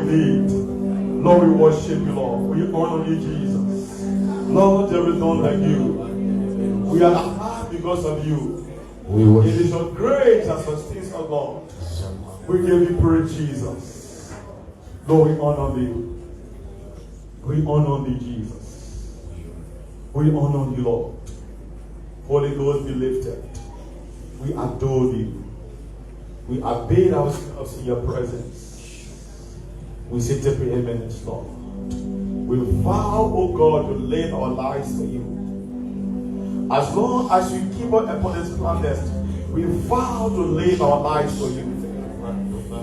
indeed. Lord, we worship you, Lord. We honor you, Jesus. Lord, there is none like you. We are alive because of you. It is your grace that sustains us, Lord. We give you praise, Jesus. Lord, we honor thee. We honor thee, Jesus. We honor you, Lord. Holy Ghost, be lifted. We adore thee. We abase ourselves in your presence. We say take preeminence, Lord. We vow, oh God, to lay our lives for you. As long as we keep on upon this planet, we vow to lay our lives for you.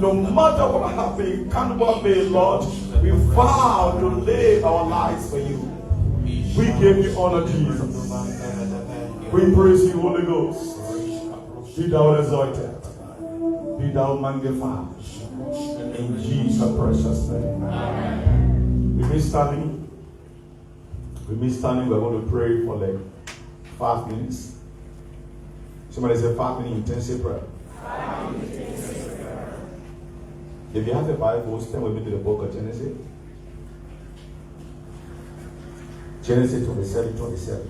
No matter what happens, can what may, Lord, we vow to lay our lives for you. We give you honor, Jesus. We praise you, Holy Ghost. Be thou exalted. Be thou magnified. In Jesus' precious name. We be standing. We're going to pray for like 5 minutes. Somebody say 5 minute intensive prayer. If you have a Bible, stand with me to the book of Genesis. Genesis 27:27.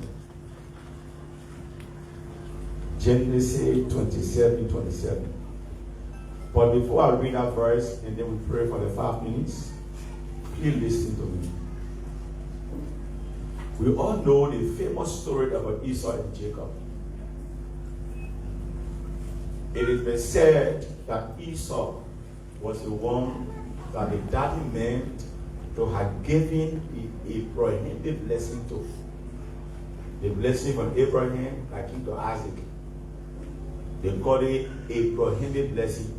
Genesis 27:27. But before I read that verse and then we pray for the 5 minutes, please listen to me. We all know the famous story about Esau and Jacob. It has been said that Esau was the one that the daddy meant to have given a prohibited blessing to. The blessing from Abraham that came to Isaac. They called it a prohibited blessing.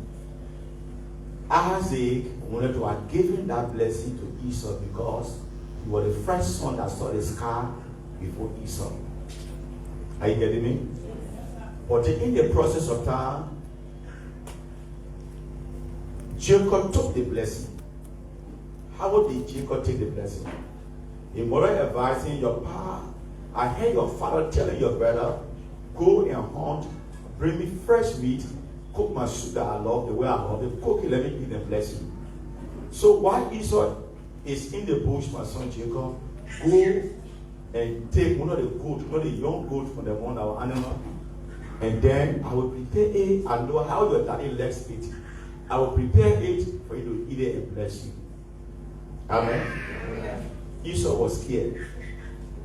Isaac wanted to have given that blessing to Esau because he was the first son that saw the scar before Esau. Are you getting me? But in the process of time, Jacob took the blessing. How did Jacob take the blessing? A mother advising your pa, I heard your father telling your brother, go and hunt, bring me fresh meat, cook my soup that I love, the way I love it, cook it, let me eat and bless you. So while Esau is in the bush, my son Jacob, go and take one of the young goats from the one our animal, and then I will prepare it. I know how your daddy likes it. I will prepare it for you to eat it and bless you. Amen. Esau was scared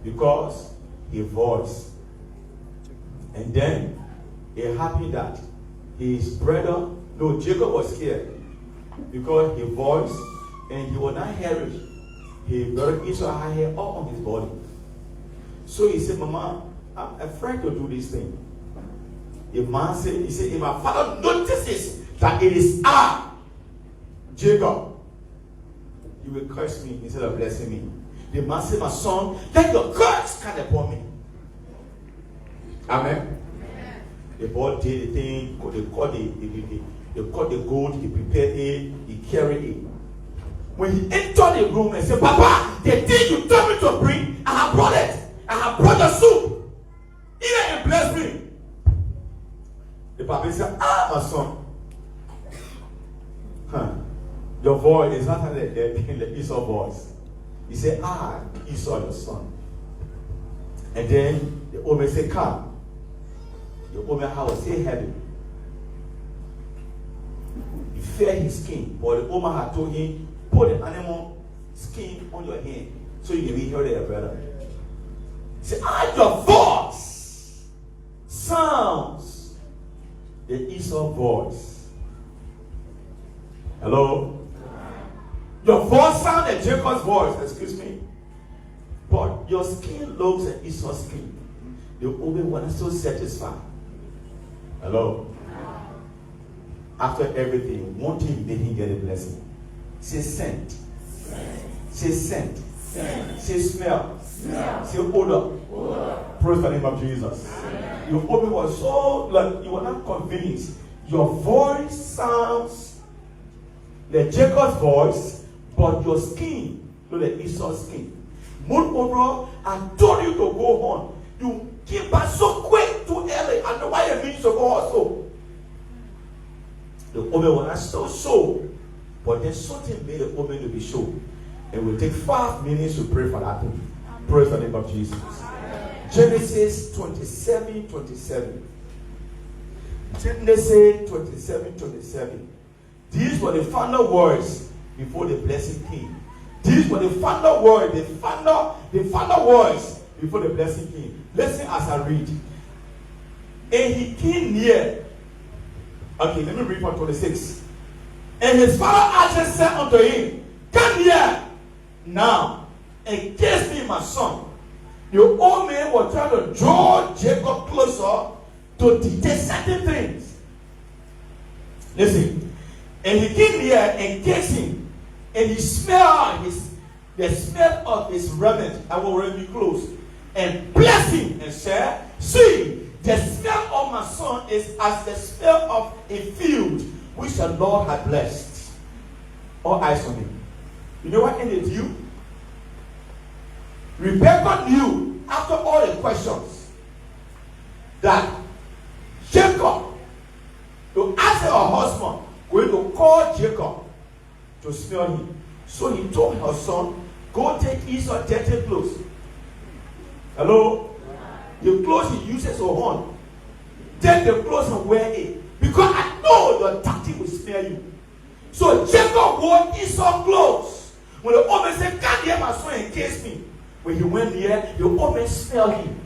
because he voiced. And then it happened that his brother, Jacob was scared because he voiced and he was not hearing. His brother Esau had hair all on his body. So he said, Mama, I'm afraid to do this thing. The man said, if my father notices that it is I, Jacob, he will curse me instead of blessing me. The man said, my son, let your curse come upon me. Amen. The boy did the thing, they caught the goat, he prepared it, he carried it. When he entered the room and said, Papa, the thing you told me to bring, I have brought it. I have brought the soup. Eat it and bless me. The papa said, my son. Your voice is not like the Esau voice. He said, Esau, your son. And then the old man said, come. The old man was so heavy. He felt his skin. But the old man had told him, put the animal skin on your hand so you can be heard there, brother. He said, your voice sounds the Esau voice. Hello? Your voice sounded Jacob's voice, excuse me. But your skin looks at Esau's skin. The only one is so satisfied. Hello? After everything, one thing made him get a blessing. Say scent. Say scent. Say smell. Say odor. Praise the name of Jesus. Amen. Your odor was so, like, you were not convinced. Your voice sounds like Jacob's voice, but your skin look like Esau's skin. Moreover, I told you to go on. You came back so quick, too early. I know why you mean to go also. The woman was not so. But then something made the woman to be sure. It will take 5 minutes to pray for that thing. Praise the name of Jesus. Genesis 27:27. Genesis 27:27. These were the final words before the blessing came. These were the final words, the final words before the blessing came. Listen as I read. And he came near. Okay, let me read from 26. And his father Isaac said unto him, come here now and kiss me, my son. The old man was trying to draw Jacob closer to detect certain things. Listen. And he came here and kissed him. And he smelled the smell of his raiment. I will already be close. And blessed him and said, see, the smell of my son is as the smell of a field which the Lord had blessed. All eyes on him. You know what ended you? Rebecca knew after all the questions that Jacob, to ask her husband, going to call Jacob to smell him. So he told her son, go take Esau dirty clothes. Hello? The clothes he uses for horn. Take the clothes and wear it. Because I know your daddy will smell you. So Jacob wore Esau clothes. When the woman said, come here, my son, and kiss me. When he went near, the woman smelled him.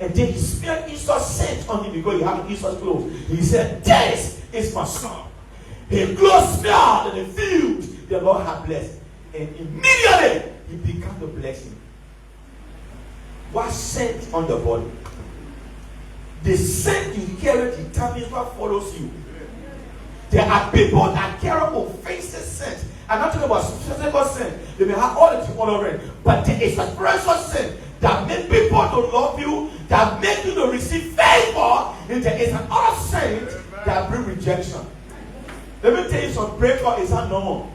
And then he smelled Esau's scent on him because he had Esau's clothes. He said, this is my son. His clothes smelled in the field the Lord had blessed. And immediately he began to bless him. What scent on the body? The scent you carry determines what follows you. There are people that carry offensive scent. I'm not talking about physical sin. They may have all the tolerant, but there is a spiritual sin that makes people to love you, that makes you to receive favor, and there is another sin that brings rejection. Let me tell you, some breakup is not normal.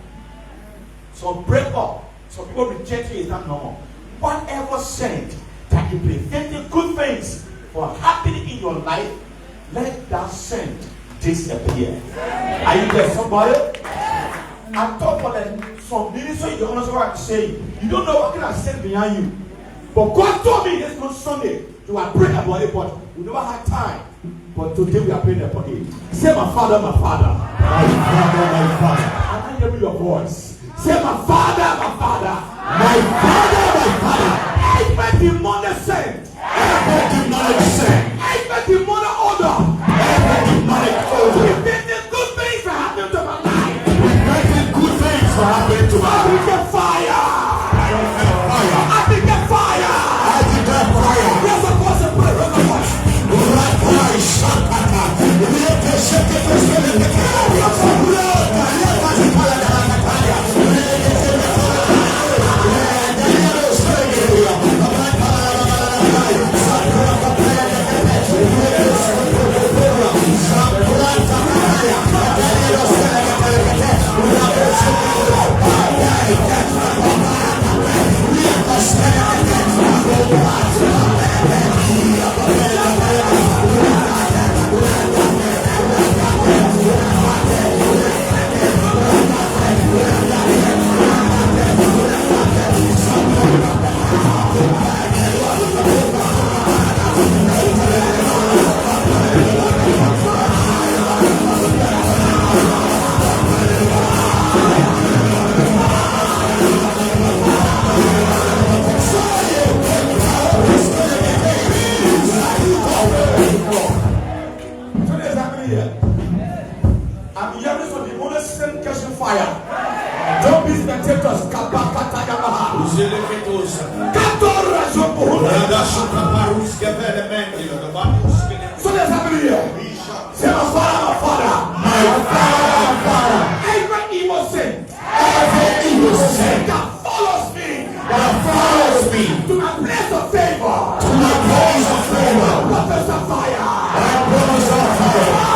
Some breakup, some people reject you is not normal. Whatever sin that is preventing good things from happening in your life, let that sin disappear. Are you there, somebody? I thought for some ministry, you understand what I'm saying. You don't know what kind of sin behind you. But God told me this on Sunday to pray about it, but we never had time. But today we are praying about it. Say, my father, my father. My father, my father. I can't hear your voice. Say, my father, my father. My father, my father. Every demonic sin. Every demonic sin. Every demonic order. Every demonic order. Preventing good things to happen to my life. Preventing good things to happen to my life. I became fire. I became fire. I became fire. There's a person pray. There's a voice. So let's have it here. Say, my father, my father. My father, my father. Every evil sin. Every evil sin that follows me. That follows me. To my place of favor. To my place of favor. Prophets of fire. And prophets of fire.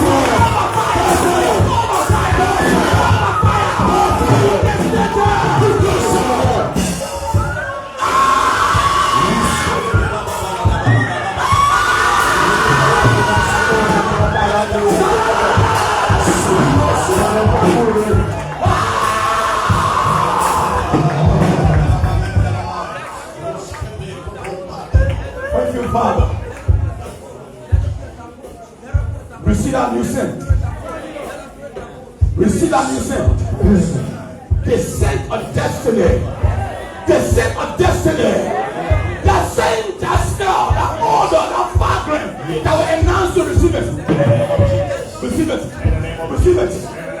Thank you, Father. Receive that new scent. Receive that new scent. The scent of destiny. The scent of destiny. That scent, that smell, that odor, that fragrance that will announce to receive it. Receive it. Receive it.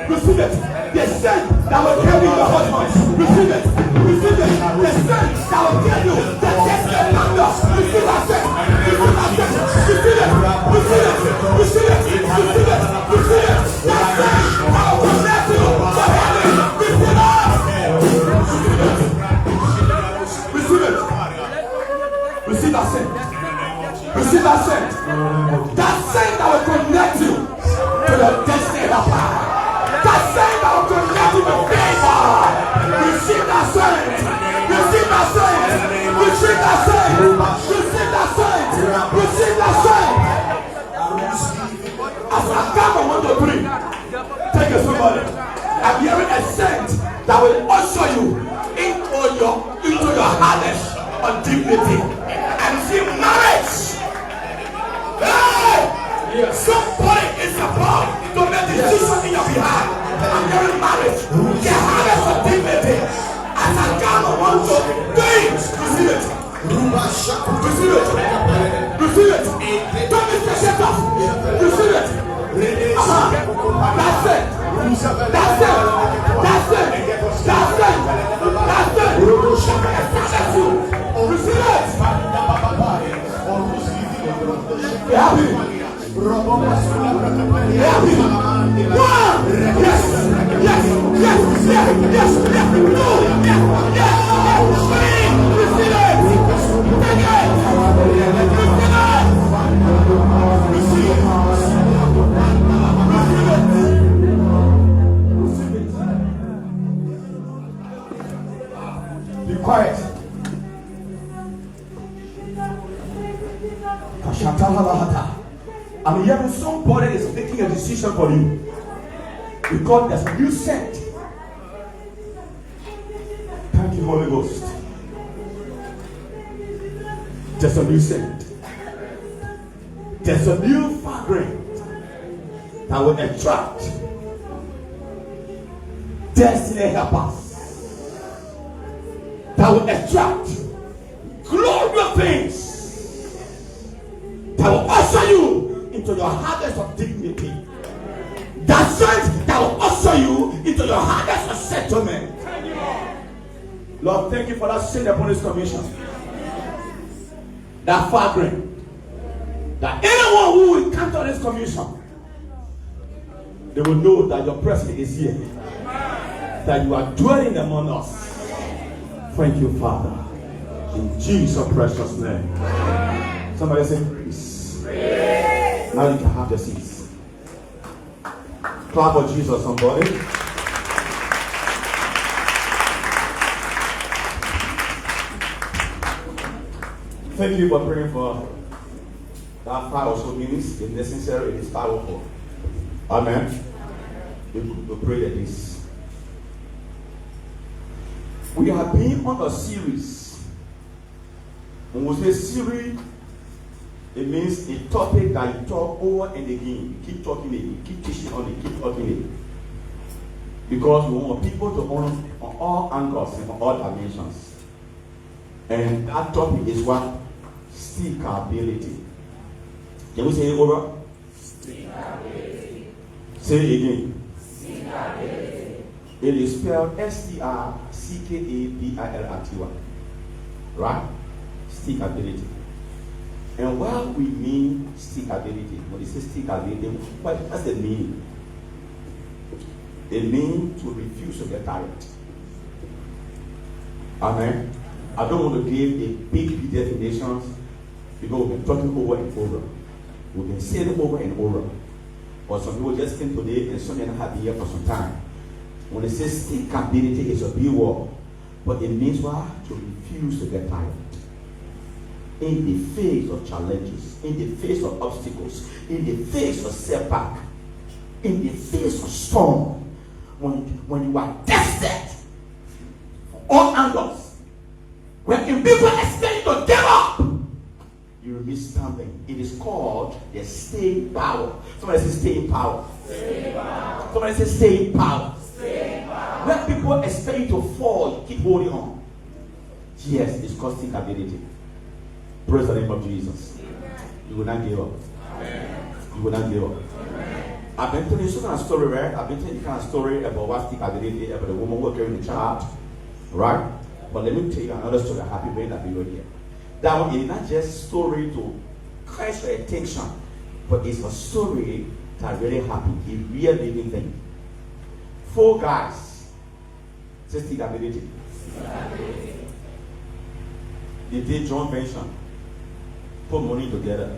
Receive it. The scent that will tell you your husband. Receive it. Receive it. The scent that will tell you that destiny number. Receive that scent. Receive that scent. Receive it. Receive it. Receive it. Receive it. Receive it. That scent that will connect you to heaven. Receive it. Receive it. Receive that scent. Receive that scent. That scent that will connect you to the destiny of God. That scent that will connect you to favor. Receive that scent. Receive that scent. Receive that scent. Receive that scent. Receive that scent. As I count on 1 to 3, take it somebody. I'm hearing a scent that will usher you into your harvest of dignity and see marriage. Hey! Somebody is about to make a decision in your behalf. I'm hearing marriage. The harvest of dignity. As I count on 1 to 3, receive it. Receive it. Receive it. Don't be patient off. Receive it. That's it. That's it. That's it. That's it. That's it. Receive it. Be happy. Be happy. One. Yes. Yes. Yes. Yes. Yes. Yes. No. Yes. Yes. Three. Receive it. Take it. Receive it. Receive it. Be quiet. I'm hearing somebody is making a decision for you because there's a new scent. Thank you, Holy Ghost. There's a new scent. There's a new fragrance that will attract destiny helpers, that will attract glorious things, that will usher you into your harvest of dignity. That scent that will usher you into your harvest of settlement. Lord, thank you for that sin upon this commission. That fragrance. That anyone who will encounter this commission, they will know that your presence is here. That you are dwelling among us. Thank you, Father. In Jesus' precious name. Somebody say, praise. Now you can have your seats. Clap for Jesus, somebody. Thank you for praying for that 5 or so minutes. It's necessary, it is powerful. Amen. We pray that this. We have been on a series. When we say series, it means a topic that you talk over and again. You keep talking it, you keep teaching on it, keep talking it. Because we want people to own on all angles and on all dimensions. And that topic is what? Stickability. Can we say it over? Stickability. Say it again. Stickability. It is spelled Stickability. Right? Stickability. And what we mean stickability, when we say stickability, what's the meaning? It means to refuse to get tired. Amen. I don't want to give a big definitions because we've been talking over and over. We've been saying it over and over. But some people just came today and some people have been here for some time. When they say stickability, it's a big word. But it means what? To refuse to get tired. In the face of challenges, in the face of obstacles, in the face of setback, in the face of storm, when you are tested from all angles, when people expect you to give up, you remain standing. It is called the staying power. Somebody say staying power. Staying power. Somebody say staying power. Staying power. When people expect you to fall, you keep holding on. Yes, it's called stickability. Praise the name of Jesus. Amen. You will not give up. Amen. You will not give up. Amen. I've been telling you some kind of story, right? I've been telling you kind of story about what stickability, about the woman who was carrying the child, right? But let me tell you another story. Happy birthday that we were here. That one is not just a story to catch your attention, but it's a story that really happened. A real living thing. 4 guys. Say stickability. They did joint venture. Put money together.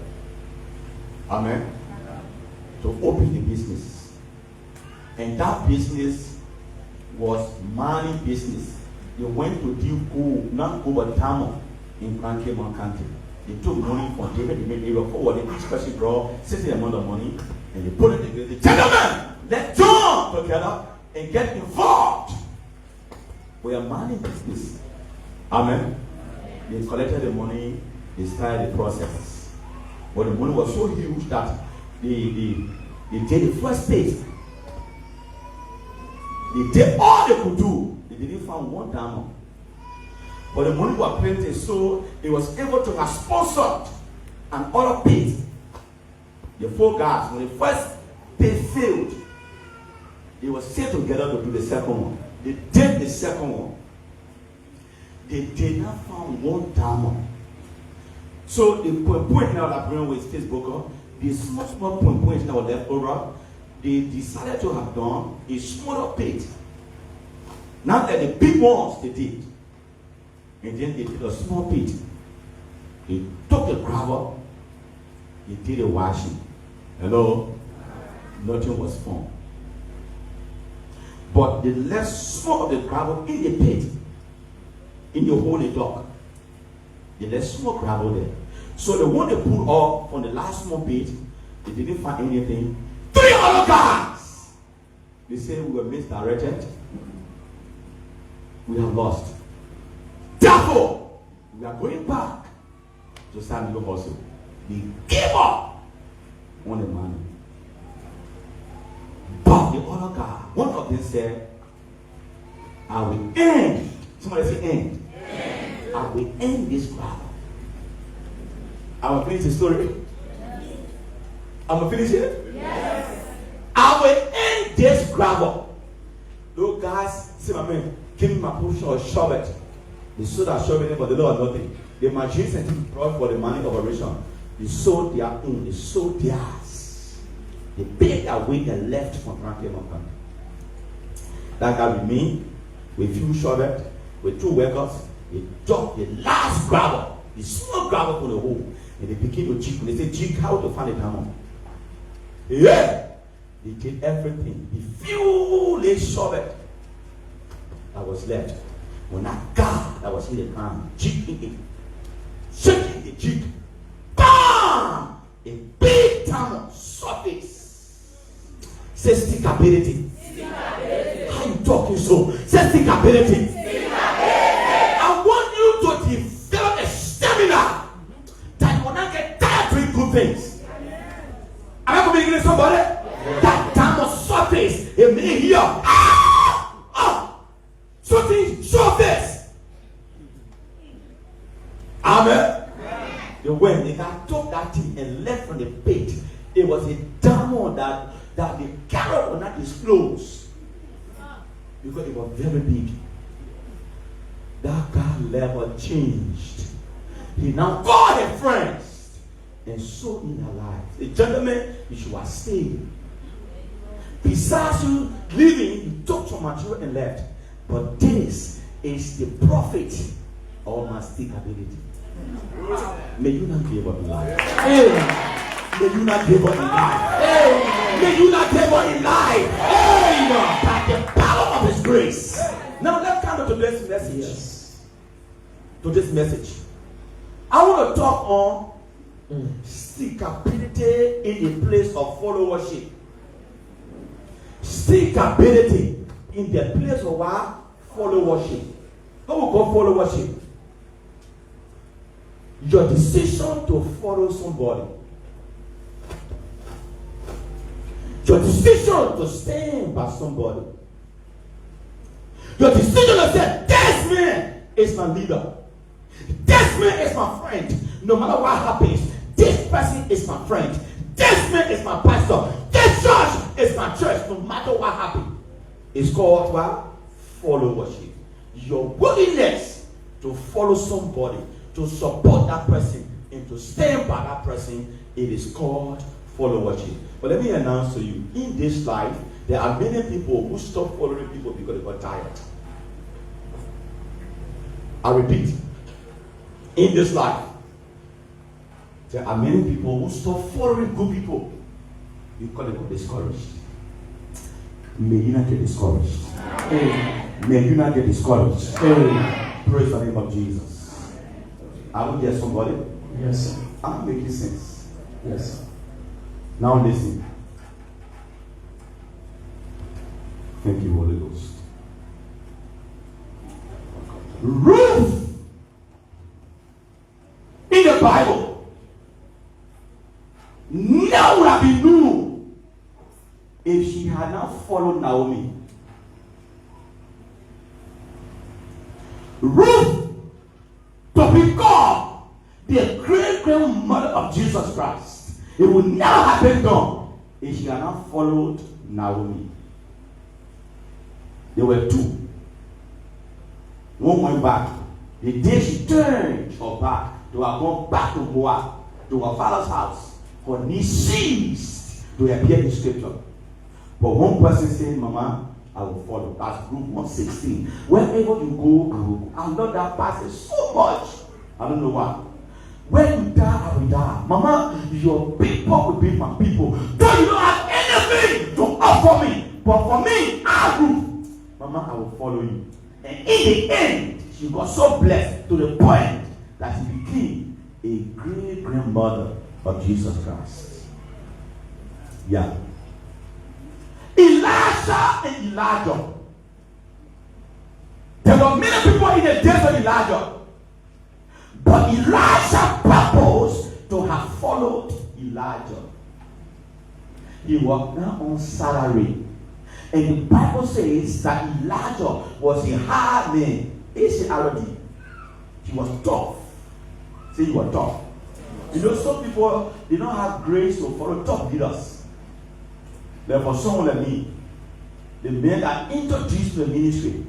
Amen. To open the business. And that business was money business. They went to do gold, not gold but diamond in Crankemont County. They took money from different area forward. Each person draw certain amount of money and they put it together. Gentlemen, let's join together and get involved. We are money business. Amen. They collected the money. They started the process. But the money was so huge that they did the first stage. They did all they could do. They didn't find one diamond. But the money was plenty, so it was able to have sponsored an other pit. The 4 guys, when the first pit failed, they were set together to do the second one. They did the second one. They did not find one diamond. So the point now that bring with Facebook, the small point that was left over, they decided to have done a smaller pit. Not that the big ones they did. And then they did a small pit. They took the gravel, they did a washing. Hello? Nothing was formed. But they left some of the gravel in the pit. In the holy dock. They left small gravel there. So the one they pulled off from the last small pit, they didn't find anything. 3 other guys! They said we were misdirected. We have lost. Therefore, we are going back to San Diego Hustle. They gave up on the money. But the other guy, one of them said, I will end. Somebody say end. I will end this gravel. I will finish the story. I'm going to finish it? Yes. I will end this gravel. Those guys, see my man, give me my portion or shove it. They sold that shove for the Lord nothing. The magicians brought for the money operation. They sold their own, they sold theirs. They paid their way and left from Franklin. That guy with me, with few shovel, with 2 workers, they dug the last gravel, the small gravel from the hole, and they begin to check. They say, "Jig, how to find a diamond?" Yeah, they did everything. The few they shovel that was left, when that guy that was in the ground, jigging it, shaking the jig, bam! A big diamond surface. Say stickability. How you talking so? Say stickability. I want you to develop a stamina that you will not get tired doing good things. Am I communicating to somebody? That diamond surface, it may hear. Something surface. Amen. When they got took that thing and left from the pit, it was a diamond that the carrot would not disclose because it was very big. That guy level changed. He now called his friends and so in their lives. The gentleman, you should have stayed. Besides you leaving, you took some material and left. But this is the profit of my stickability. May you not give up in life. May you not give up in life. May you not give up in life. By the power of His grace. Now let's come to this message. Yes. To this message. I want to talk on stickability in the place of followership. Stickability in the place of what? Followership. How we call followership? Your decision to follow somebody. Your decision to stand by somebody. Your decision to say, this man is my leader. This man is my friend. No matter what happens, this person is my friend. This man is my pastor. This church is my church. No matter what happens. It's called what? Followership. Your willingness to follow somebody, to support that person, and to stand by that person, it is called followership. But let me announce to you, in this life, there are many people who stop following people because they got tired. I repeat, in this life, there are many people who stop following good people because they got discouraged. May you not get discouraged. May you not get discouraged. Praise the name of Jesus. Are we there, somebody? Yes, sir. I'm making sense. Yes, sir. Now listen. Thank you, Holy Ghost. Ruth in the Bible never would have been known if she had not followed Naomi. Ruth to become the great-grandmother of Jesus Christ. It would never have been done if she had not followed Naomi. There were two. One went back. The day she turned her back, they were going back to Moab, to her father's house. Her knees ceased to appear in scripture. But one person said, Mama, I will follow. That's group 116. Wherever you go, I will go. I love that passage so much. I don't know why. When you die, I will die. Mama, your people will be my people. Though you don't have anything to offer me, but for me, I will. Mama, I will follow you. And in the end, she got so blessed to the point that she became a great-grandmother of Jesus Christ. Yeah. Elijah and Elijah. There were many people in the days of Elijah. But Elijah proposed to have followed Elijah. He was now on salary. And the Bible says that Elijah was a hard man. H-A-R-D. He was tough. Say you were tough. You know, some people, they don't have grace to follow tough leaders. But for someone like me, The men that introduced the ministry.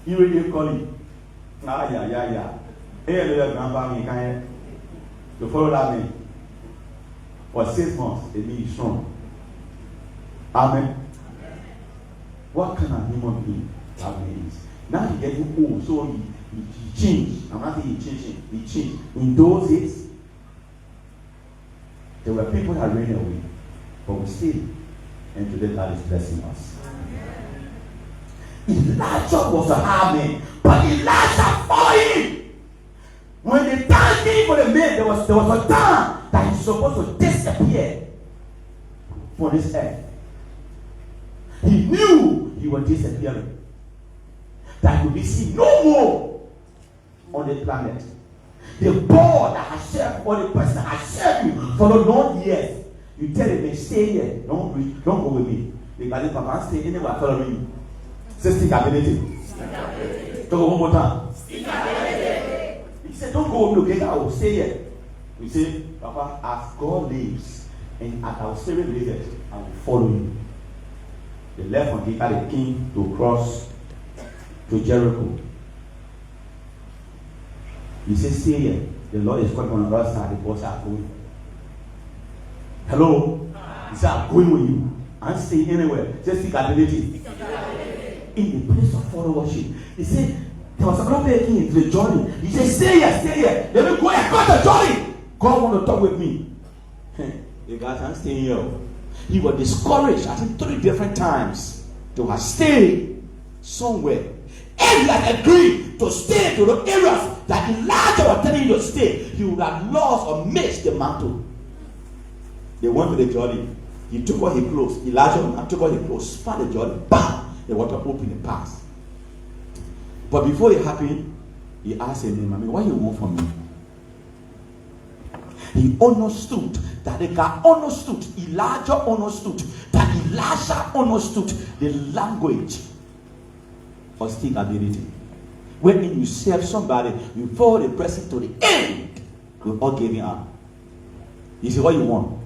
You really call it. Yeah. Hey, your grandpa, me can you follow that man for 6 months. It means strong. Amen. What kind of human being that man is? Now he getting old, so he changed. I'm not saying he changed. In those days, there were people that ran away, but we still, and today God is blessing us. Elijah was a hard man, but Elijah followed him. When the time came for the man, there was a time that he's supposed to disappear from this earth. He knew he was disappearing. That he would be seen no more on the planet. The boy that has served, or the person that has served you for the long years, you tell him, stay here, don't go with me. Because Papa, stay anywhere following you. Say stick ability. Talk one more time. He said, don't go with me, okay? I will stay here. We say, Papa, as God lives, and as our spirit lives, I will follow you. They left from here, the king to cross to Jericho. He said, stay here. The Lord is coming on the other side. The boss are going. Hello? He said, I'm going with you. I'm staying anywhere. Just seek ability. In the place of follow worship. He said, there was another king into the journey. He said, stay here. Let me go across the journey. God want to talk with me. The guys, I'm staying here. He was discouraged, I think 3 different times to have stayed somewhere. If he had agreed to stay to the areas that Elijah was telling you to stay, he would have lost or missed the mantle. They went to the Jordan. He took all his clothes. Elijah took all his clothes, spat the Jordan, bam! The water opened and passed. But before it happened, he asked him, Mommy, what you want from me? He understood that the guy understood, Elijah understood, that Elijah understood the language of stick ability. When you serve somebody, you follow the person to the end without giving up. You say, what you want?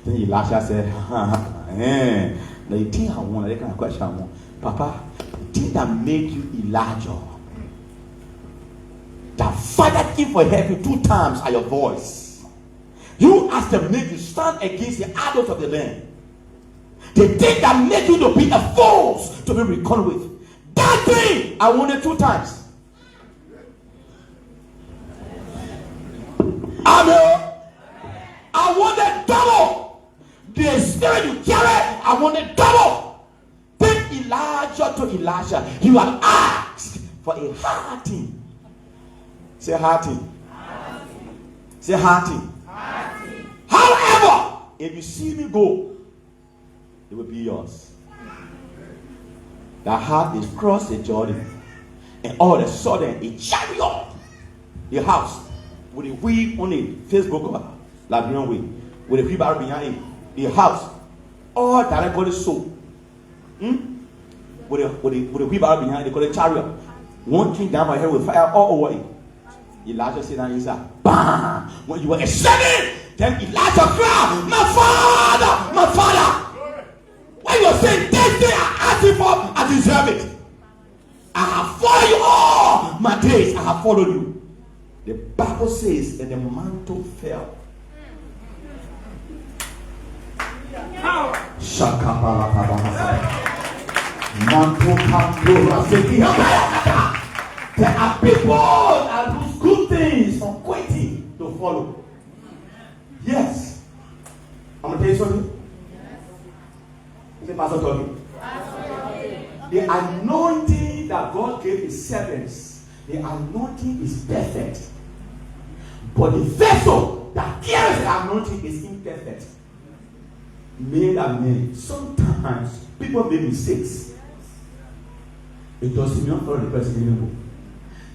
Then Elijah said, the thing I want, the kind of question I want, Papa, the thing that made you Elijah, that fighted him for heaven 2 times at your voice. You asked them make you stand against the idols of the land. The thing that made you to be a force to be reckoned with. That thing I wanted 2 times. Amen. I wanted double. The spirit you carry, I wanted double. Then Elijah to Elisha, you have asked for a hard thing. Say hard thing. Say hard thing. However, if you see me go, it will be yours. That heart is crossed the Jordan, and all of a sudden a chariot, a house with a wheel on it, Facebook Liberian way, with a wheelbarrow behind it, a house, all directly so. With a wheelbarrow behind it, they call it chariot. One king down my head with fire all over it. Elijah said, and he said, bam! When you were ascending, then Elijah cried, my father! When you were saying, this day I asked you for, I deserve it. I have followed you all my days. I have followed you. The Bible says, and the mantle fell. There are people that do good things for quitting to follow. Yes. I'm going to tell you something. Is the pastor talking? The anointing that God gave his servants, the anointing is perfect. But the vessel that carries the anointing is imperfect. Men are men. Sometimes people make mistakes. It doesn't mean for the person anymore.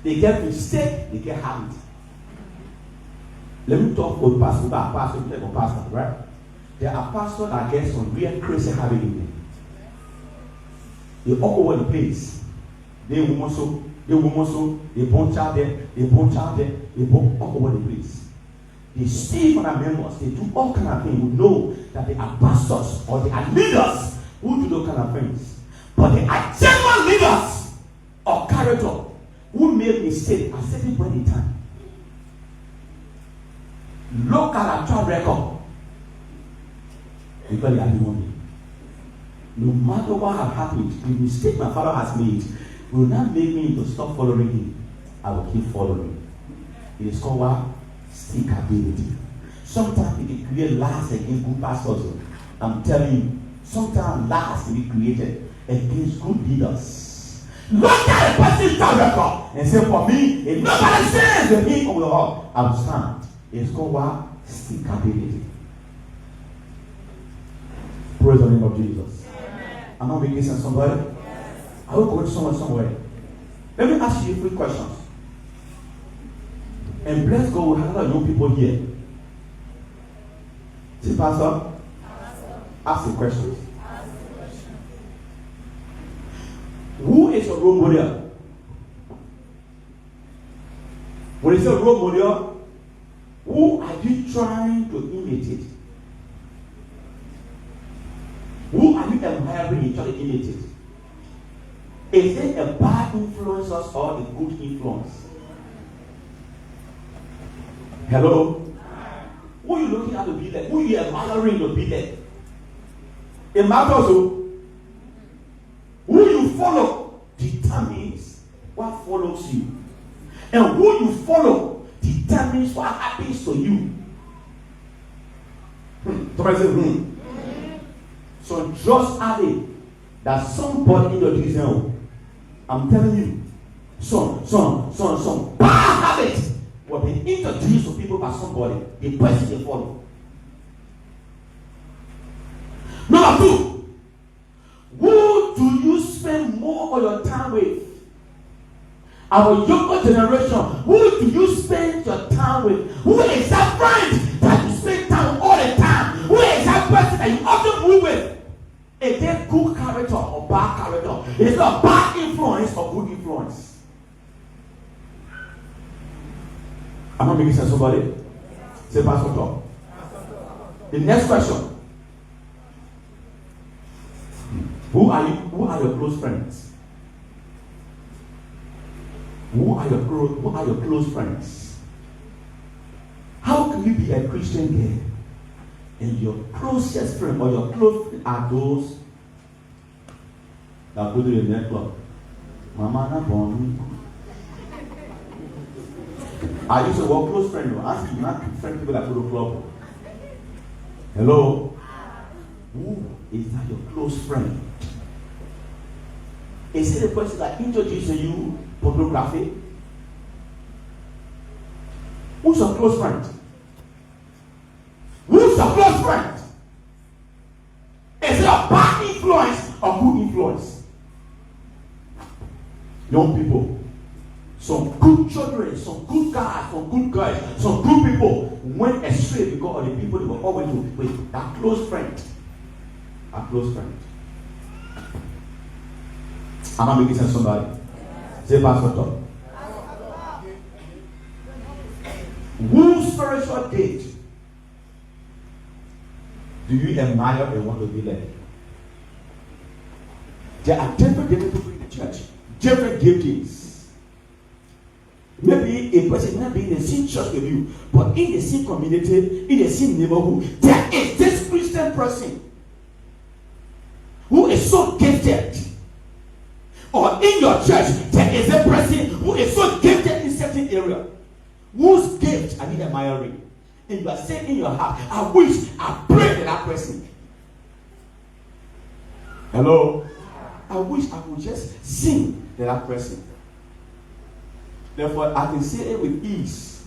They get mistake, they get harmed. Let me talk about pastor, right? There are pastors that get some real crazy habit in them. They all over the place. They woman so, they bunch out there, they all over the place. They steal from their members, they do all kind of things. You know that they are pastors or they are leaders who do those kind and friends. But they are genuine leaders of character who made mistakes at certain point in time. Look at our track record. Because they are human beings. No matter what has happened, the mistake my father has made will not make me to stop following him. I will keep following. It is called what? Stickability. Sometimes it can create last against good pastors. I'm telling you, sometimes last can be created against good leaders. Look at a person's track record and say, for me, if nobody says the name of the Lord, I will stand. It's called what? Stickability. Praise the name of Jesus. Amen. Am I making sense somebody? Yes. I will go to somewhere. Let me ask you 3 questions. And bless God, we have a lot of young people here. See, Pastor? Ask the questions. Who is your role model? When you say role model, who are you trying to imitate? Who are you admiring and trying to imitate? Is it a bad influence or a good influence? Hello? Who are you looking at to be like? Who are you admiring to be like? It matters also. Who you follow determines what follows you. And who you follow determines what happens to you. Somebody say, So just add it that somebody in your division, I'm telling you, some bad habits will be introduced to people by somebody, the person they follow. Number 2, who do you spend more of your time with? Our younger generation, who do you spend your time with? Who is that friend that you spend time all the time? Who is that person that you often move with? Is it good character or bad character? Is it a bad influence or good influence? Am I making sense, somebody? Say, Pastor Tom. The next question. Who are you? Who are your close friends? Who are your close friends? How can you be a Christian girl and your closest friend or your close friend are those that go to the nightclub? Mama na born. I used to work close friend. You ask you not friend people that go to club. Hello? Who is that your close friend? Is it the person that introduced you pornography? Who's your close friend? Who's your close friend? Is it a bad influence or good influence? Young people, some good children, some good guys, some good girls, some good people went astray because of the people they were always with that close friend. A close friend. Am I making sense, somebody? Say, Pastor Tom. Whose spiritual gate do you admire and want to be like? There are different people in the church, different giftings. Maybe a person may not be in the same church with you, but in the same community, in the same neighborhood, there is this Christian person who is so gifted. Or in your church, there is a person who is so gifted in certain area. Whose gift are you admiring? And you are saying in your heart, I wish I pray for that person. Hello? I wish I would just sing to that person. Therefore, I can say it with ease.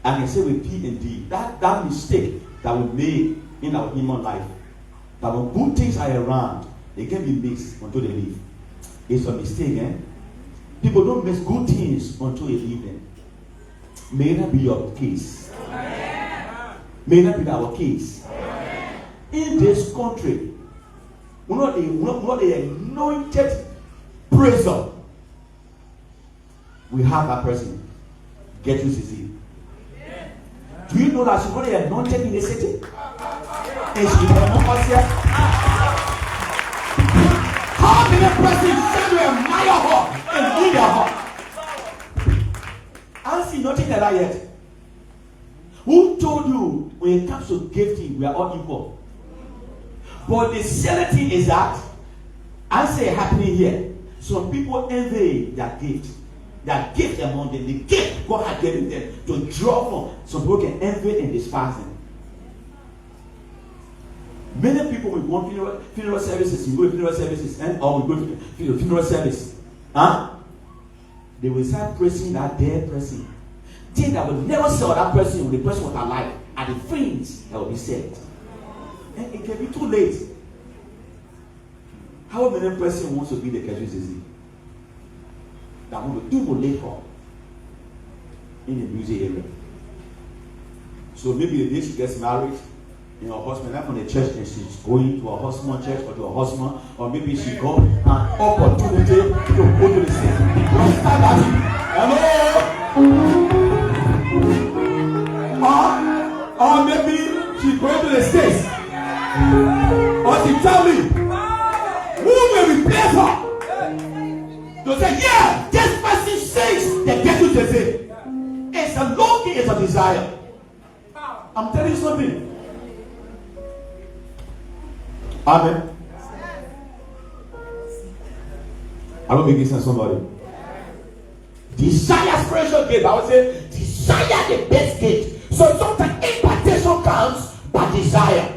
I can say with P and D. That mistake that we made in our human life, that when good things are around, they can be mixed until they leave. It's a mistake, eh? People don't mix good things until they leave them. May not be your case. May not be our case. In this country, we're not the anointed praiser. We have that person. Get you to see. Do you know that she's not the anointed in the city? And she's the anointed here. person said to admire her and lead her. I haven't seen nothing like that yet. Who told you when it comes to gifting, we are all equal? But the silly thing is that, I say happening here, some people envy their gift. Their gift among them, the gift God has given them to draw from. Some people can envy and despise them. Many people will go to funeral services, you go to funeral services, or we go to funeral service. They will start praising that dead person. Things that will never say that person when the person was alive, and the things that will be said. And it can be too late. How many person wants to be the Kajus? That we will do will later in the music area. So maybe the day she gets married, her husband, not from the church, and she's going to her husband church or to her husband, or maybe she got an opportunity to go to the city. Hello? Or maybe she's going to the States. Or she tell me, who will replace her? They say, yeah, this person says they get to the say. It's a longing, it's a desire. I'm telling you something. Amen. I don't make sense somebody. Desire spiritual gift. I would say desire the best gift. So sometimes impartation comes by desire.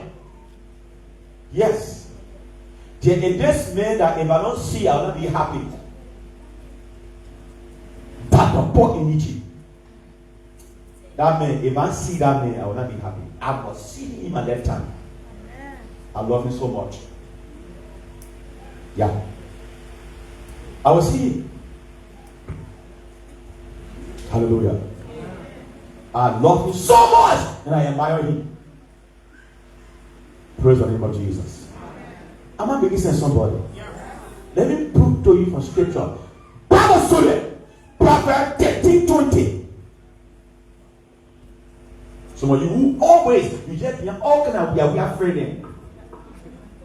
Yes. There is this man that if I don't see, I will not be happy. But the poor in Egypt. That man, if I see that man, I will not be happy. I must see him in my left hand. I love him so much. Yeah. I will see him. Hallelujah. I love him so much and I admire him. Praise the name of Jesus. Am I making sense, somebody? Let me prove to you from scripture. Bible story. Proverbs 13:20. Some of you who always, you just be all kind of we are afraid.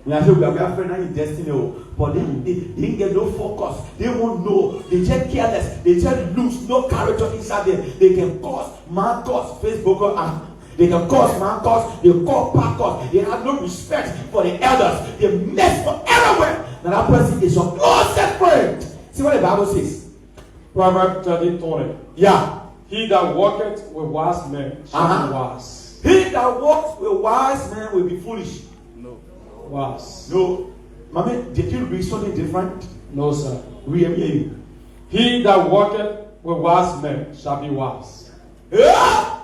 When I say we are afraid in destiny, but they didn't get no focus. They won't know. They just careless. They just lose no character inside them. They can cause man cause Facebook and they can cause man cause. They call pack cause. They have no respect for the elders. They mess for everywhere. Now that person is your closest friend. See what the Bible says. Proverbs 13:20. Yeah. He that walketh with wise men shall be wise. He that walks with wise men will be foolish. No. Wise. No. Mommy, did you read something different? No, sir. Read me. He that walketh with wise men shall be wise. Yeah.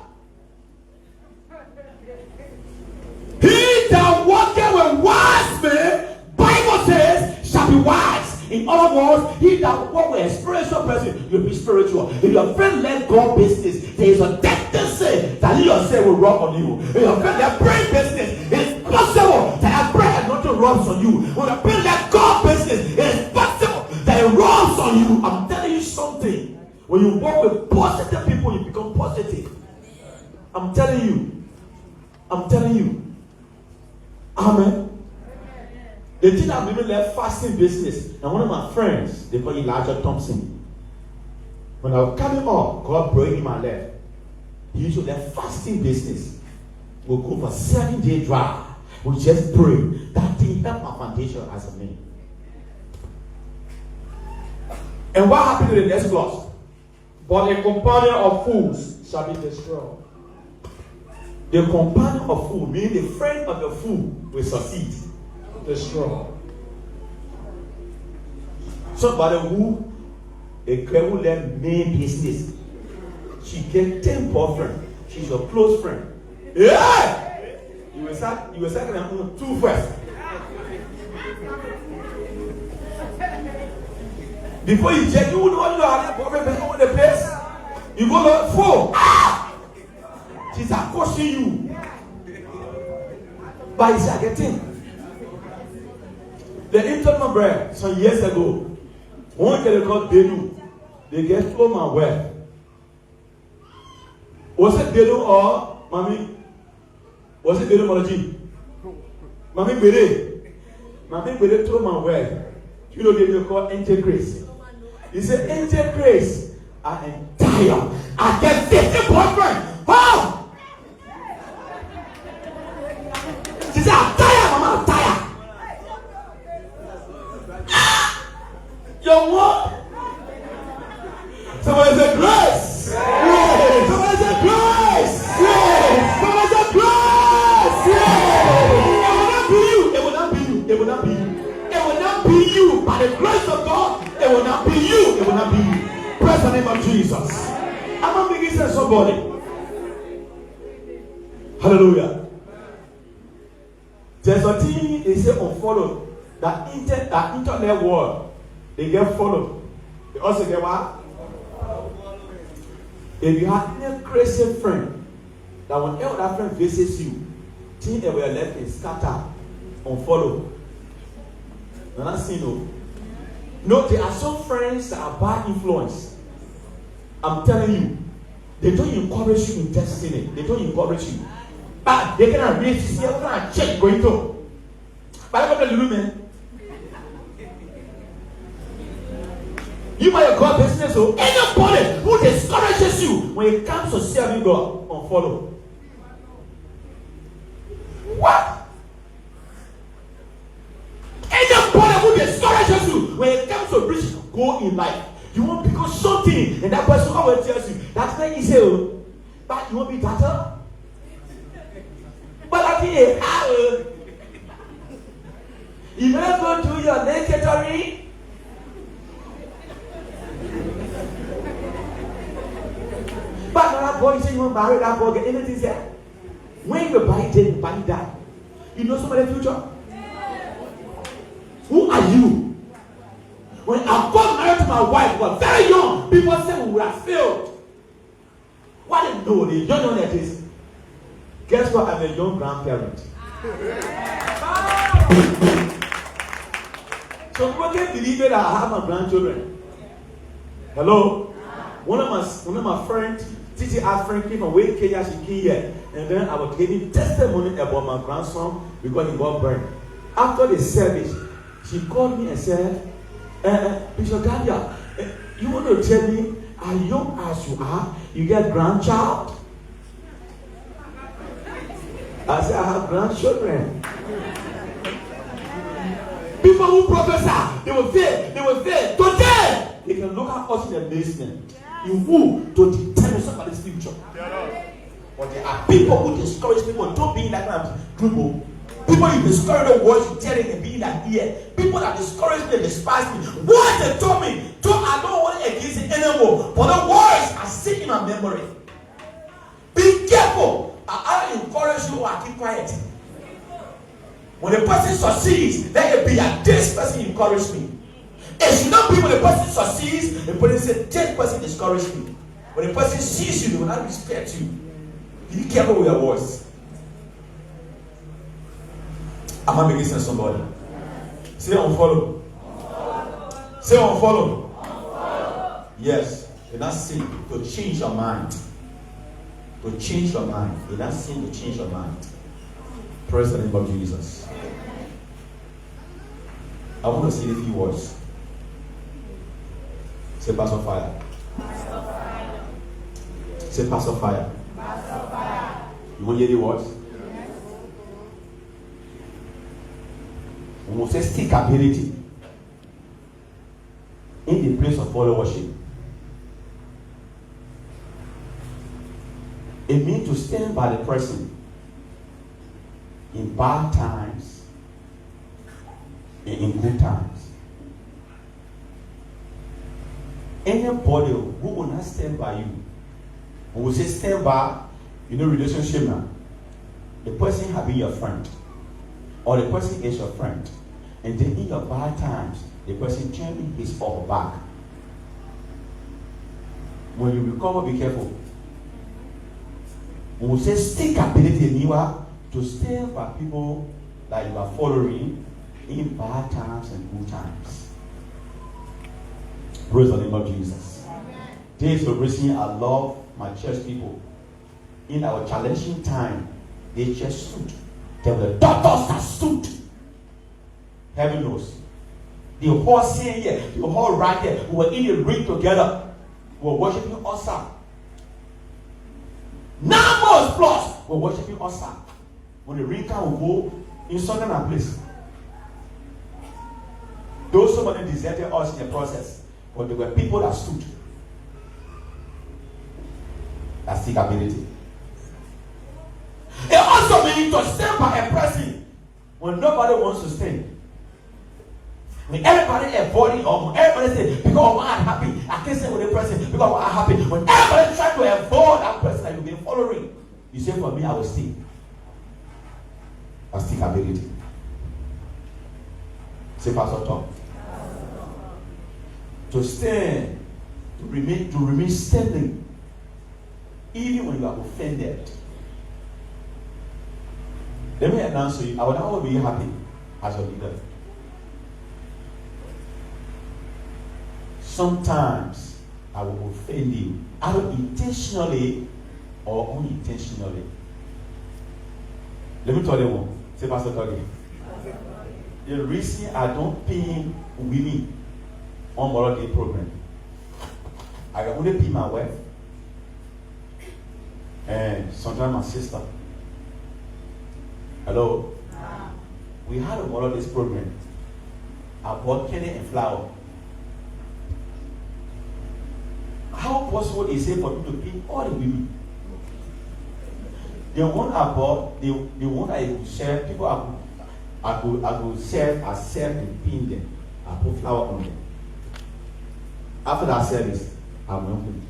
He that walketh with wise men, Bible says, shall be wise. In other words, he that walk with a spiritual person, you'll be spiritual. If your friend let go business, there is a tendency that he yourself will rub on you. If your friend let brain business, it's possible that a brain not to rub on you. When your friend let go business, it's possible that it rubs on you. I'm telling you something. When you walk with positive people, you become positive. I'm telling you. I'm telling you. Amen. The thing I've even left fasting business. And one of my friends, they call Elijah Thompson. When I was coming up, God broke in my leg. He used to left fasting business. We'll go for 7-day drive. We just pray. That thing helped my foundation as a man. And what happened to the next clause? But a companion of fools shall be destroyed. The companion of fool, meaning the friend of the fool, will succeed. Destroy. Somebody who a girl who left main business, she get 10 boyfriend. She's your close friend. Yeah, you will start two first. Before you check, you wouldn't want to know how the boyfriend over the place. You go to 4. She's accosting you. But it's like a thing. The internal bread some years ago, one girl called Belu, they get flow my well. Was it Belu or Mommy? Was it Belu Mology? Mommy Bele. Mommy Bele told my well. You know they call angel grace. He said, angel grace are entire. I get 50 boyfriend. Oh! She said, I'm tired, mama, I'm tired. Your what? Somebody say grace. Yes. Somebody say grace. Yes. Somebody say grace. Yes. It will not be you. It will not be you. It will not be you. It will not be you. By the grace of God, it will not be you. It will not be you. Praise the name of Jesus. I'm not beginning to say somebody. Hallelujah. There's a thing they say unfollow. That internet world, they get followed. They also get what? If you have any crazy friend that whenever that friend visits you, think they were left in scatter, unfollow. You're not seeing no. No, there are some friends that are bad influence. I'm telling you, they don't encourage you in destiny. They don't encourage you. But they cannot raise this year, cannot check going to. But I'm going to man. You might have got business, so anybody who discourages you when it comes to serving God, unfollow. What? Anybody who discourages you when it comes to reach goal in life, you won't become something, and that person always tells you that's why you say, oh, but you won't be better. But I think you better go to your lecturing. But that boy say you won't marry that boy, get anything there. When you buy it, you buy that. You know somebody's future? Who are you? When I got married to my wife, we were very young. People say we would have failed. What did you know? They don't know that is. Guess what? I'm a young grandparent. So people can't believe that I have my grandchildren. Hello? One of my friends, Titi asked friend came from Wake Kenya, she came here. And then I was giving testimony about my grandson because he got burned. After the service, she called me and said, Bishop Gardeah, you want to tell me, as young as you are, you get grandchild? I said, I have grandchildren. People who prophesy, they will fail. Today, they can look at us in amazement. You who to determine somebody's future. But there are people who discourage people. Don't be in that kind of group. People you discourage the words you tell them and be in that ear. People that discourage me and despise me. What they told me, I don't want to against it anymore. But the words are sitting in my memory. Be careful. I encourage you or I keep quiet. When a person succeeds, let it be that this person encouraged me. It should not be when a person succeeds, the person says, this person discouraged me. When a person sees you, they will not respect you. Be careful with your words. Am I making sense, somebody? Say unfollow. Say unfollow. Yes. You're not sin to change your mind. To change your mind. You're not sin to change your mind. Praise the name of Jesus. I want to say a few words. Say Pastor Fire. Pastor Fire. Say Pastor Fire. Pastor Fire. You want to hear the words? Yes. We must say stickability in the place of follow worship. It means to stand by the person in bad times and in good times. Anybody who will not stand by you, who will say stand by, relationship now. The person has been your friend, or the person is your friend, and then in your bad times, the person turning his or her back. When you recover, be careful. When we say stickability, you are to stand by people that you are following in bad times and good times. Praise the name of Jesus. This celebration, I love my church people. In our challenging time, they just stood. There were the doctors that stood. Heaven knows. The whole scene here, the whole right here, we were in the ring together. We were worshiping Osa. 9 months plus, we were worshiping Osa. When the ring can go in southern place. Those somebody deserted us in the process, but there were people that stood. That's the ability. It also means to stand by a person when nobody wants to stand. When everybody avoiding or when everybody say, because I'm happy, I can't say with the person because I'm happy. When everybody try to avoid that person that you've been following, you say, for me, I will stay. I still ability. Say, Pastor Tom. To stand, to remain standing, even when you are offended. Let me announce to you, I will never be happy as a leader. Sometimes I will offend you, either intentionally or unintentionally. Let me tell you one. Say, Pastor Tony. The reason I don't pin women on Moral Day program, I can only pin my wife and sometimes my sister. Hello? We had a Moral Day program. I bought candy and flour. How possible is it for me to pin all the women? The one I bought, the one I could share, people I could serve and pin them. I put flour on them. After that service, I went home.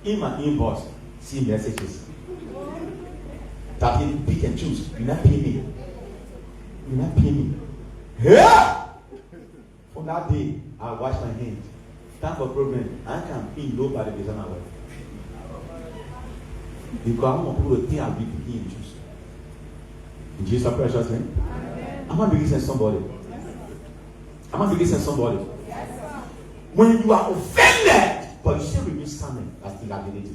In my inbox, see messages. That you pick and choose. You not pay me. You not pay me. Yeah! From that day, I wash my hands. Time for problem. I can pin nobody because I'm aware. Because I want people to think I'll be picking and choose. In Jesus' precious name. I'm not beginning to somebody. I'm not beginning to somebody. When you are offended, but you still remain standing, that's the ability.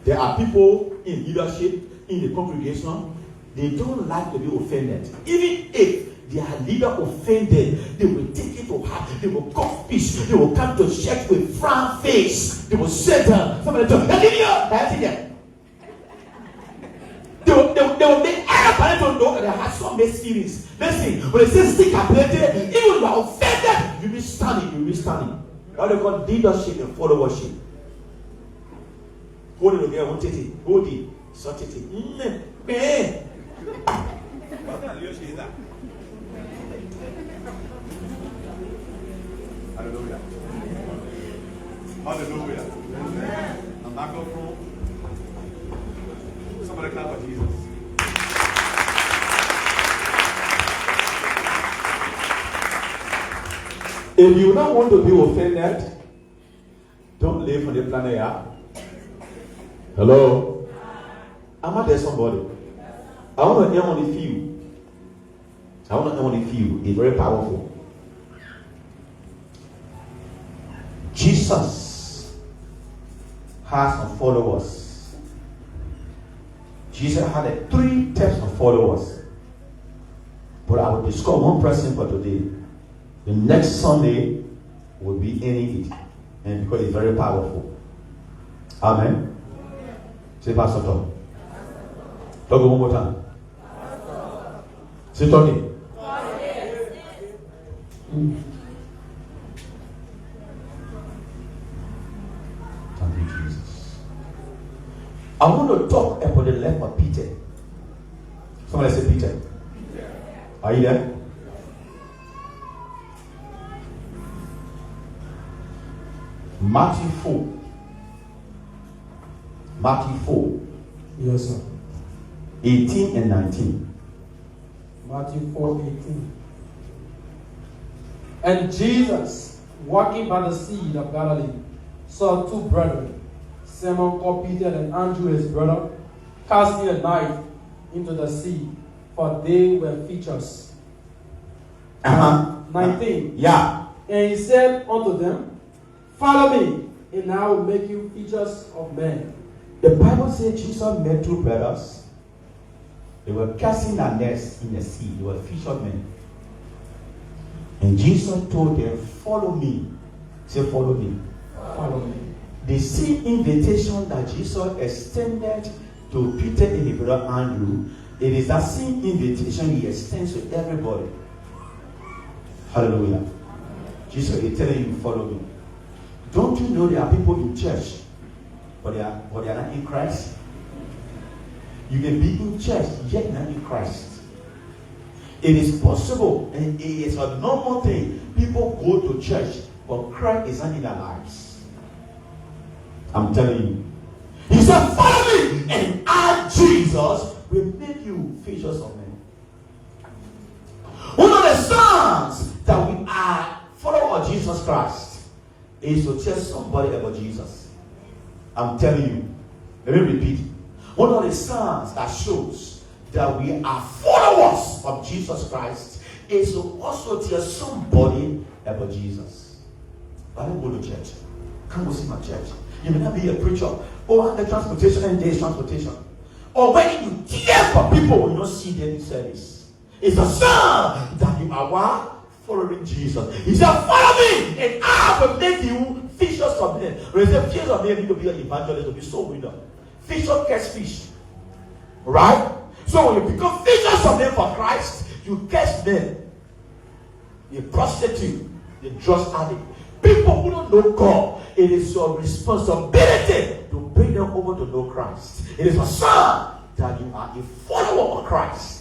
There are people in leadership, in the congregation, they don't like to be offended. Even if their leader offended, they will take it to heart, they will cough fish, they will come to church with frown face, they will sit down. Somebody tell them, they will make everybody to know that they have some base feelings. Listen, when they say stick ability, even when you are offended, you be standing. How they call leadership and followership. Hold it together, hold it, sort it. Hallelujah. Hallelujah. A microphone. Somebody clap for Jesus. If you don't want to be offended, don't live on the planet Earth. Hello? Am I there somebody? I want to hear only few. It's very powerful. Jesus has some followers. Jesus had 3 types of followers. But I will discuss one person for today. The next Sunday will be ending it. And because it's very powerful. Amen. Say, Pastor Tom. Talk one more time. Say, talking. Thank you, Jesus. I want to talk about the life of Peter. Somebody say Peter. Are you there? Matthew 4. Yes, sir. 18 and 19. Matthew 4:18. And Jesus, walking by the sea of Galilee, saw 2 brethren, Simon called Peter and Andrew his brother, casting a net into the sea, for they were fishers. 19. Yeah. And he said unto them, follow me, and I will make you fishers of men. The Bible says Jesus met 2 brothers. They were casting their nets in the sea. They were fishermen. And Jesus told them, follow me. Say, follow me. Follow me. The same invitation that Jesus extended to Peter and his brother Andrew, it is that same invitation he extends to everybody. Hallelujah. Jesus is telling you, follow me. Don't you know there are people in church, but they are not in Christ? You can be in church, yet not in Christ. It is possible, and it is a normal thing. People go to church, but Christ is not in their lives. I'm telling you. He said, follow me, and I, Jesus, will make you fishers of men. One of the signs that we are followers of Jesus Christ is to tell somebody about Jesus. I'm telling you. Let me repeat. One of the signs that shows that we are followers of Jesus Christ is to also tell somebody about Jesus. I don't go to church. Can't go see my church. You may not be a preacher. Or under transportation and days transportation. Or when you care for people, you don't see them in service. It's a sign that you are what? Following Jesus. He said, follow me, and I will make you fishers of men. When he said fishers of men, you need to be an evangelist, to be soul winner. Fisher catch fish. Right? So when you become fishers of men for Christ, you catch men. You prostitute, you drug addict. People who don't know God, it is your responsibility to bring them over to know Christ. It is a sign that you are a follower of Christ.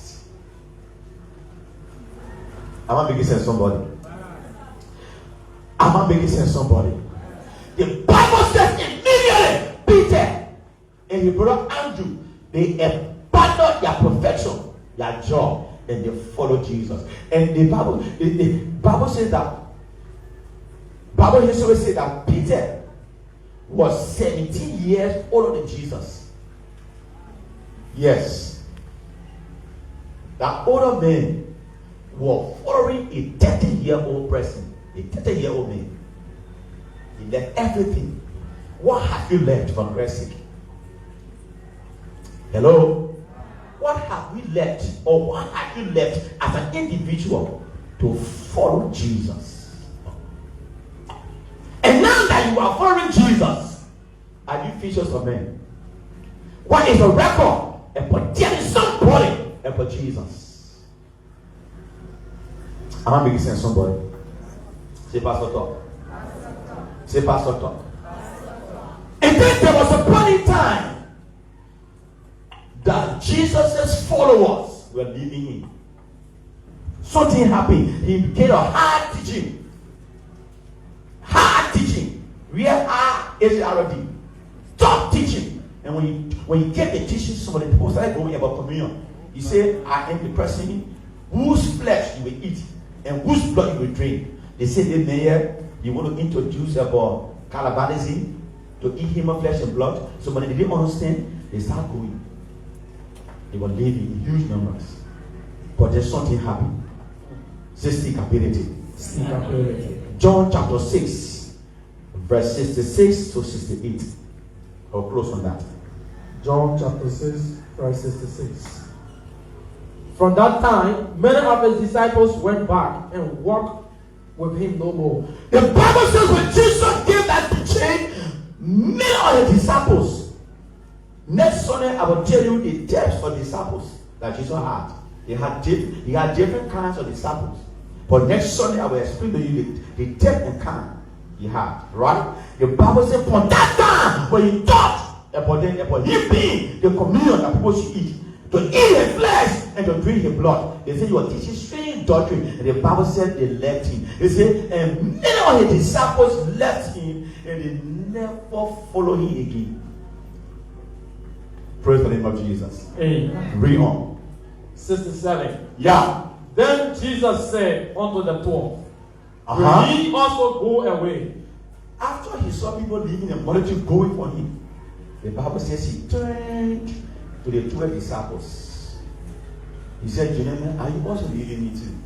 Am I making sense, somebody? Am I making sense, somebody? The Bible says immediately, Peter and his brother Andrew, they abandoned their profession, their job, and they followed Jesus. And the Bible says that Bible history says that Peter was 17 years older than Jesus. Yes. That older man was following a 30-year-old person, a 30-year-old man. He left everything. What have you left for Christ's sake? Hello? What have we left, or what have you left as an individual to follow Jesus? And now that you are following Jesus, are you fishers of men? What is the record? And for telling somebody about Jesus. Am I making sense, somebody? Say, Pastor talk. Say, Pastor talk. And then there was a point in time that Jesus' followers were leaving him. Something happened. He became a hard teaching. Hard teaching. Real hard H-R-D. Stop teaching. And when you get the teaching, somebody people started going about communion. He said, I am the person whose flesh you will eat and whose blood you will drink. They said, hey, Mayor, you want to introduce about cannibalism, to eat human flesh and blood. So when they didn't understand, they start going. They were living in huge numbers. But there's something happened. Say stickability. John chapter 6, verse 66 to 68. Or close on that. John chapter 6, verse 66. From that time, many of his disciples went back and walked with him no more. The Bible says when Jesus gave that teaching, many of the disciples. Next Sunday, I will tell you the types of disciples that Jesus had. He had different kinds of disciples. But next Sunday, I will explain to you the type and kind he had. Right? The Bible says, from that time, when he taught about him being the communion that people should eat, to eat his flesh and to drink his blood. They said, you are teaching strange doctrine. And the Bible said they left him. They said, and many of his disciples left him and they never followed him again. Praise the name of Jesus. Amen. Read on. 67. Yeah. Then Jesus said unto the 12, Uh-huh. will ye also go away? After he saw people leaving and multitude going for him, the Bible says he turned to the 12 disciples. He said, gentlemen, are you also leaving me too?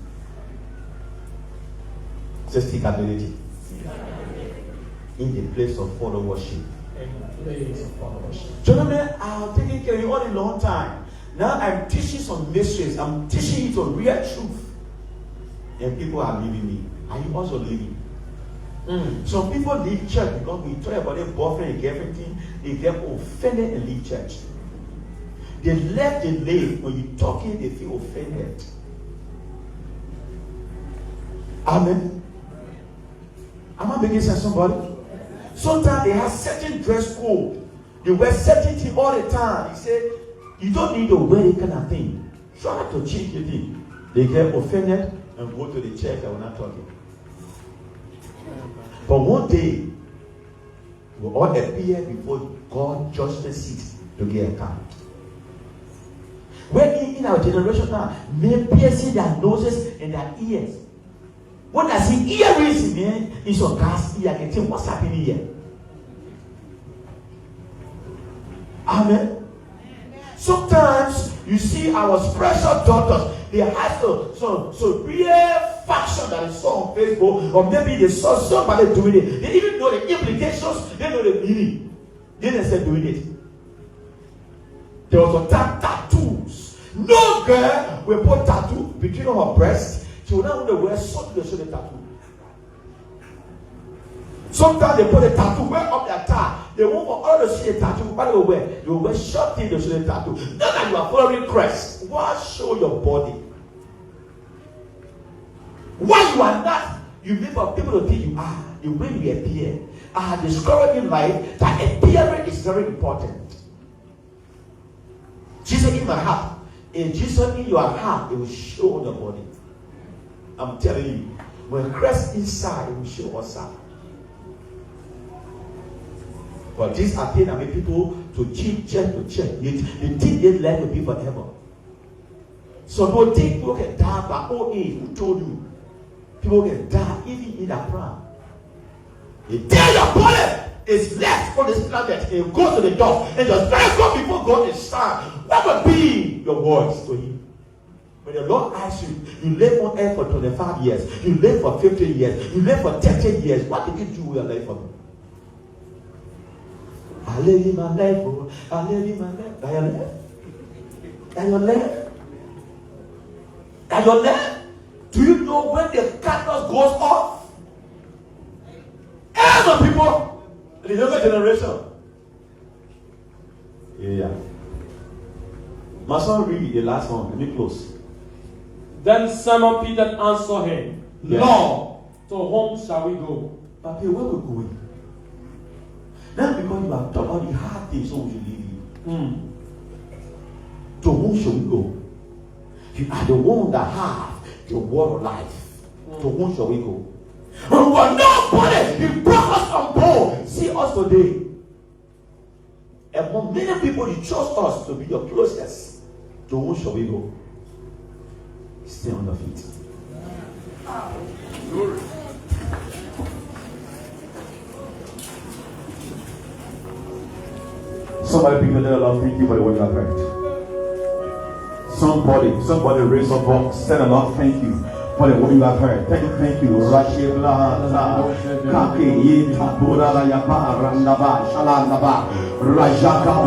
Just stickability. In the place of follow worship. Gentlemen, I've taken care of you all a long time. Now I'm teaching some mysteries. I'm teaching you some real truth. and people are leaving me. Are you also leaving? Some people leave church because we talk about their boyfriend and girlfriend thing. They get offended and leave church. They left the lane. When you're talking, they feel offended. Amen. Am I making sense, somebody? Sometimes they have certain dress code. They wear certain thing all the time. He said, you don't need to wear that kind of thing. Try to change the thing. They get offended and go to the church and we're not talking. But one day, we'll all appear before God's judgment seat to get account. When in our generation now, men piercing their noses and their ears. When I see earrings, man, it's a gas ear. I can tell what's happening here. Amen. Sometimes you see our special daughters, they have so real fashion that is saw on Facebook, or maybe they saw somebody doing it. They even know the implications, they know the meaning. They didn't say doing it. There was a tattoos. No girl will put tattoo between her breasts. She will not want to wear something to show the tattoo. Sometimes they put a tattoo way up their thigh. They want for all to see a tattoo. What do they wear? They will wear short things to show the tattoo. Not that you are following Christ. Why show your body? Why you are not? You live for people to think you are. The way you appear. I have discovered in life that appearance is very important. Jesus in my heart. If Jesus in your heart, it will show on your body. I'm telling you. When Christ inside, it will show outside. But these are things that make people to change church to church. They think their life will be forever. So no think people can die by old age. Who told you? People can die even in a prime. The day your body is left on this planet, and goes to the dust, and just let go before God is stand. What would be your words to Him? When the Lord asks you, you live on earth for 25 years, you live for 50 years, you live for 30 years, what did you do with your life for me? I live in my life, bro. I live in my life. Are you left? Are you left? Are you left? Do you know when the candle goes off? Every people, the younger generation. Yeah. My son read the last one. Let me close. Then Simon Peter answered him, Lord, to whom shall we go? Papi, where we going? Not because you have done all the hard things, so we should leave you. To whom shall we go? You are the one that have the word of life. To whom shall we go? When we are nobody, He brought us on board. See us today. Among many people, you chose us to be your closest. To whom shall we go? Stay on your feet. Glory. Somebody begin to let Allah thank you for the word you have heard. Somebody raise up voice. Send Allah thank you for the word you have heard. Thank you. Rajaka